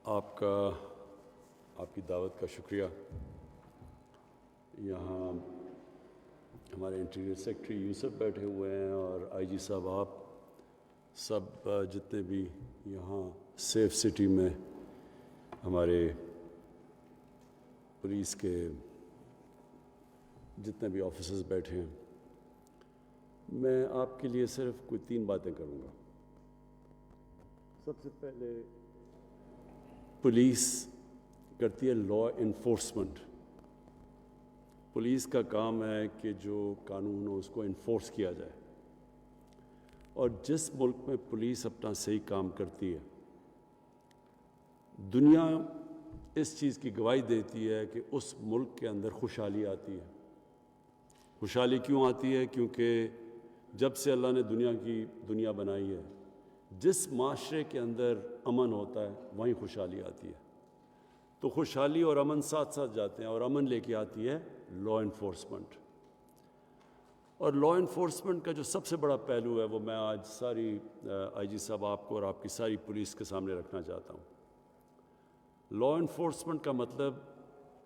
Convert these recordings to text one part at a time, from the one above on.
آپ کی دعوت کا شکریہ۔ یہاں ہمارے انٹیریئر سیکرٹری یوسف بیٹھے ہوئے ہیں اور آئی جی صاحب، آپ سب جتنے بھی یہاں سیف سٹی میں ہمارے پولیس کے جتنے بھی آفیسرز بیٹھے ہیں، میں آپ کے لیے صرف کوئی 3 باتیں کروں گا۔ سب سے پہلے پولیس کرتی ہے لا انفورسمنٹ۔ پولیس کا کام ہے کہ جو قانون ہو اس کو انفورس کیا جائے، اور جس ملک میں پولیس اپنا صحیح کام کرتی ہے، دنیا اس چیز کی گواہی دیتی ہے کہ اس ملک کے اندر خوشحالی آتی ہے۔ خوشحالی کیوں آتی ہے؟ کیونکہ جب سے اللہ نے دنیا بنائی ہے، جس معاشرے کے اندر امن ہوتا ہے وہیں خوشحالی آتی ہے۔ تو خوشحالی اور امن ساتھ ساتھ جاتے ہیں، اور امن لے کے آتی ہے لا انفورسمنٹ۔ اور لا انفورسمنٹ کا جو سب سے بڑا پہلو ہے وہ میں آج ساری آئی جی صاحب آپ کو اور آپ کی ساری پولیس کے سامنے رکھنا چاہتا ہوں۔ لا انفورسمنٹ کا مطلب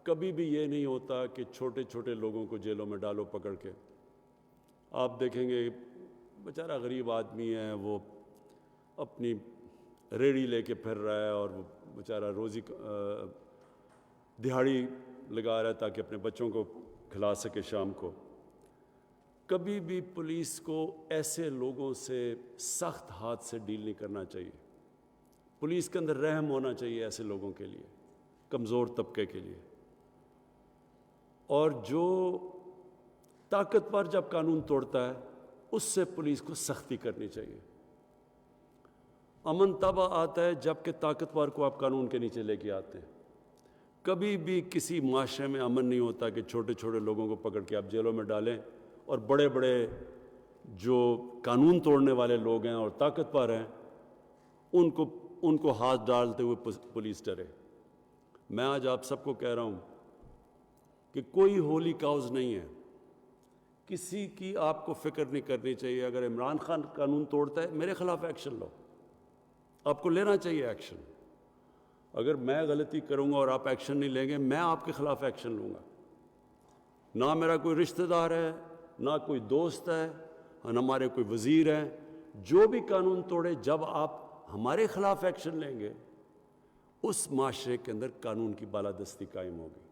کبھی بھی یہ نہیں ہوتا کہ چھوٹے چھوٹے لوگوں کو جیلوں میں ڈالو پکڑ کے۔ آپ دیکھیں گے بیچارہ غریب آدمی ہے، وہ اپنی ریڑھی لے کے پھر رہا ہے اور وہ بیچارہ روزی دہاڑی لگا رہا ہے تاکہ اپنے بچوں کو کھلا سکے شام کو۔ کبھی بھی پولیس کو ایسے لوگوں سے سخت ہاتھ سے ڈیل نہیں کرنا چاہیے۔ پولیس کے اندر رحم ہونا چاہیے ایسے لوگوں کے لیے، کمزور طبقے کے لیے۔ اور جو طاقتور جب قانون توڑتا ہے اس سے پولیس کو سختی کرنی چاہیے۔ امن تب آتا ہے جب کہ طاقتور کو آپ قانون کے نیچے لے کے آتے ہیں۔ کبھی بھی کسی معاشرے میں امن نہیں ہوتا کہ چھوٹے چھوٹے لوگوں کو پکڑ کے آپ جیلوں میں ڈالیں اور بڑے بڑے جو قانون توڑنے والے لوگ ہیں اور طاقتور ہیں ان کو ہاتھ ڈالتے ہوئے پولیس ڈرے۔ میں آج آپ سب کو کہہ رہا ہوں کہ کوئی ہولی کاؤز نہیں ہے، کسی کی آپ کو فکر نہیں کرنی چاہیے۔ اگر عمران خان قانون توڑتا ہے میرے خلاف ایکشن لو، آپ کو لینا چاہیے ایکشن۔ اگر میں غلطی کروں گا اور آپ ایکشن نہیں لیں گے، میں آپ کے خلاف ایکشن لوں گا۔ نہ میرا کوئی رشتہ دار ہے، نہ کوئی دوست ہے، نہ ہمارے کوئی وزیر ہیں۔ جو بھی قانون توڑے، جب آپ ہمارے خلاف ایکشن لیں گے اس معاشرے کے اندر قانون کی بالادستی قائم ہوگی۔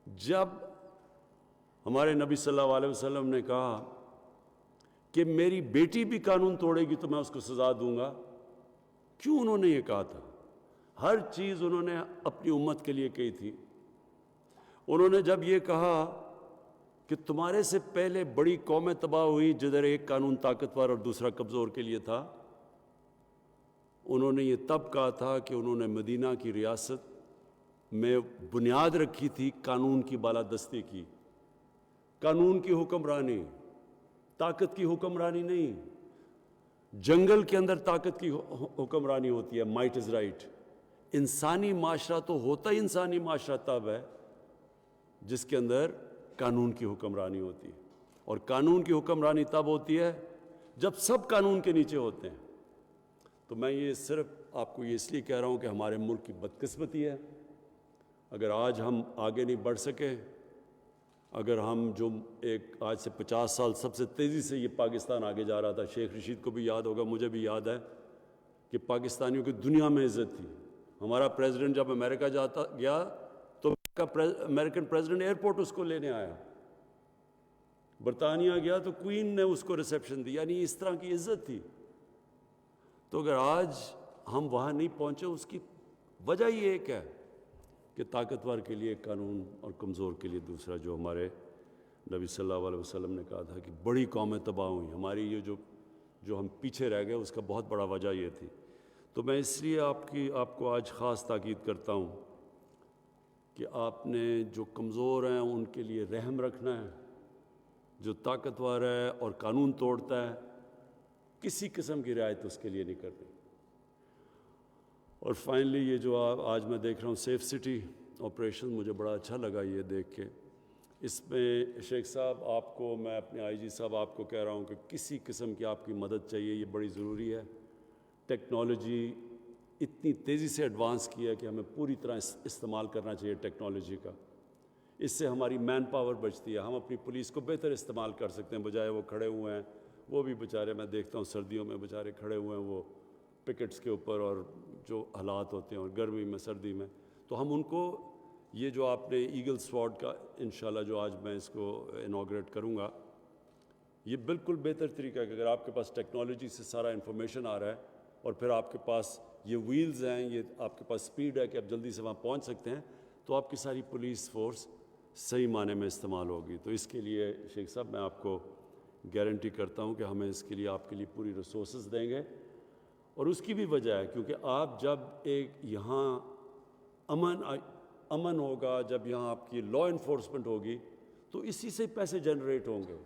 جب ہمارے نبی صلی اللہ علیہ وسلم نے کہا کہ میری بیٹی بھی قانون توڑے گی تو میں اس کو سزا دوں گا، کیوں انہوں نے یہ کہا تھا؟ ہر چیز انہوں نے اپنی امت کے لیے کہی تھی۔ انہوں نے جب یہ کہا کہ تمہارے سے پہلے بڑی قومیں تباہ ہوئی جدھر ایک قانون طاقتور اور دوسرا کمزور کے لیے تھا، انہوں نے یہ تب کہا تھا کہ انہوں نے مدینہ کی ریاست میں بنیاد رکھی تھی قانون کی بالادستی کی، قانون کی حکمرانی، طاقت کی حکمرانی نہیں۔ جنگل کے اندر طاقت کی حکمرانی ہوتی ہے، مائٹ از رائٹ۔ انسانی معاشرہ تو ہوتا ہی انسانی معاشرہ تب ہے جس کے اندر قانون کی حکمرانی ہوتی ہے، اور قانون کی حکمرانی تب ہوتی ہے جب سب قانون کے نیچے ہوتے ہیں۔ تو میں یہ صرف آپ کو یہ اس لیے کہہ رہا ہوں کہ ہمارے ملک کی بدقسمتی ہے اگر آج ہم آگے نہیں بڑھ سکے، اگر ہم جو ایک آج سے 50 سال سب سے تیزی سے یہ پاکستان آگے جا رہا تھا، شیخ رشید کو بھی یاد ہوگا، مجھے بھی یاد ہے کہ پاکستانیوں کی دنیا میں عزت تھی۔ ہمارا پریزیڈنٹ جب امریکہ گیا تو امریکن پریزیڈنٹ ایئرپورٹ اس کو لینے آیا، برطانیہ گیا تو کوئین نے اس کو ریسیپشن دی، یعنی اس طرح کی عزت تھی۔ تو اگر آج ہم وہاں نہیں پہنچے، اس کی وجہ یہ ایک ہے کہ طاقتور کے لیے قانون اور کمزور کے لیے دوسرا، جو ہمارے نبی صلی اللہ علیہ وسلم نے کہا تھا کہ بڑی قومیں تباہ ہوئیں، ہماری یہ جو ہم پیچھے رہ گئے اس کا بہت بڑا وجہ یہ تھی۔ تو میں اس لیے آپ کو آج خاص تاکید کرتا ہوں کہ آپ نے جو کمزور ہیں ان کے لیے رحم رکھنا ہے، جو طاقتور ہے اور قانون توڑتا ہے کسی قسم کی رعایت اس کے لیے نہیں کرنی۔ اور فائنلی یہ جو آج میں دیکھ رہا ہوں سیف سٹی آپریشن، مجھے بڑا اچھا لگا یہ دیکھ کے۔ اس میں شیخ صاحب آپ کو، میں اپنے آئی جی صاحب آپ کو کہہ رہا ہوں کہ کسی قسم کی آپ کی مدد چاہیے، یہ بڑی ضروری ہے۔ ٹیکنالوجی اتنی تیزی سے ایڈوانس کیا ہے کہ ہمیں پوری طرح استعمال کرنا چاہیے ٹیکنالوجی کا. اس سے ہماری مین پاور بچتی ہے, ہم اپنی پولیس کو بہتر استعمال کر سکتے ہیں, بجائے وہ کھڑے ہوئے ہیں, وہ بھی بیچارے میں دیکھتا ہوں سردیوں میں بیچارے کھڑے ہوئے ہیں وہ پکٹس کے اوپر, اور جو حالات ہوتے ہیں اور گرمی میں سردی میں, تو ہم ان کو یہ جو آپ نے ایگل سواڈ کا انشاءاللہ جو آج میں اس کو انوگریٹ کروں گا, یہ بالکل بہتر طریقہ ہے کہ اگر آپ کے پاس ٹیکنالوجی سے سارا انفارمیشن آ رہا ہے اور پھر آپ کے پاس یہ ویلز ہیں, یہ آپ کے پاس سپیڈ ہے کہ آپ جلدی سے وہاں پہنچ سکتے ہیں, تو آپ کی ساری پولیس فورس صحیح معنی میں استعمال ہوگی. تو اس کے لیے شیخ صاحب میں آپ کو گارنٹی کرتا ہوں کہ ہمیں اس کے لیے آپ کے لیے پوری ریسورسز دیں گے. اور اس کی بھی وجہ ہے کیونکہ آپ جب ایک یہاں امن ہوگا, جب یہاں آپ کی لا انفورسمنٹ ہوگی, تو اسی سے پیسے جنریٹ ہوں گے,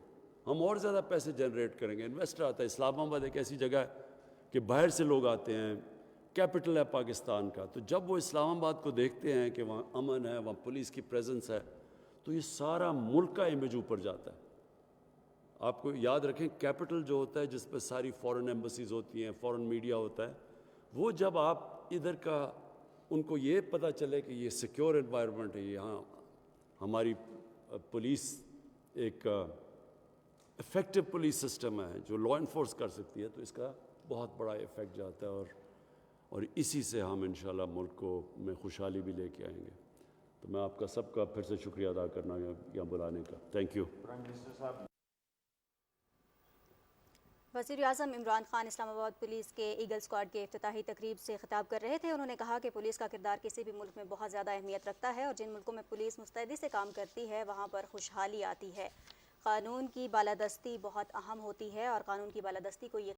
ہم اور زیادہ پیسے جنریٹ کریں گے. انویسٹر آتا ہے, اسلام آباد ایک ایسی جگہ ہے کہ باہر سے لوگ آتے ہیں, کیپٹل ہے پاکستان کا, تو جب وہ اسلام آباد کو دیکھتے ہیں کہ وہاں امن ہے, وہاں پولیس کی پریزنس ہے, تو یہ سارا ملک کا امیج اوپر جاتا ہے. آپ کو یاد رکھیں کیپٹل جو ہوتا ہے جس پہ ساری فورن ایمبسیز ہوتی ہیں, فورن میڈیا ہوتا ہے, وہ جب آپ ادھر کا ان کو یہ پتہ چلے کہ یہ سیکیور انوائرمنٹ ہے, یہاں ہماری پولیس ایک افیکٹو پولیس سسٹم ہے جو لا انفورس کر سکتی ہے, تو اس کا بہت بڑا ایفیکٹ جاتا ہے, اور اسی سے ہم انشاءاللہ ملک کو میں خوشحالی بھی لے کے آئیں گے. تو میں آپ کا سب کا پھر سے شکریہ ادا کرنا یہاں بلانے کا. Thank you. وزیر اعظم عمران خان اسلام آباد پولیس کے ایگل اسکواڈ کے افتتاحی تقریب سے خطاب کر رہے تھے. انہوں نے کہا کہ پولیس کا کردار کسی بھی ملک میں بہت زیادہ اہمیت رکھتا ہے, اور جن ملکوں میں پولیس مستعدی سے کام کرتی ہے وہاں پر خوشحالی آتی ہے. قانون کی بالادستی بہت اہم ہوتی ہے, اور قانون کی بالادستی کو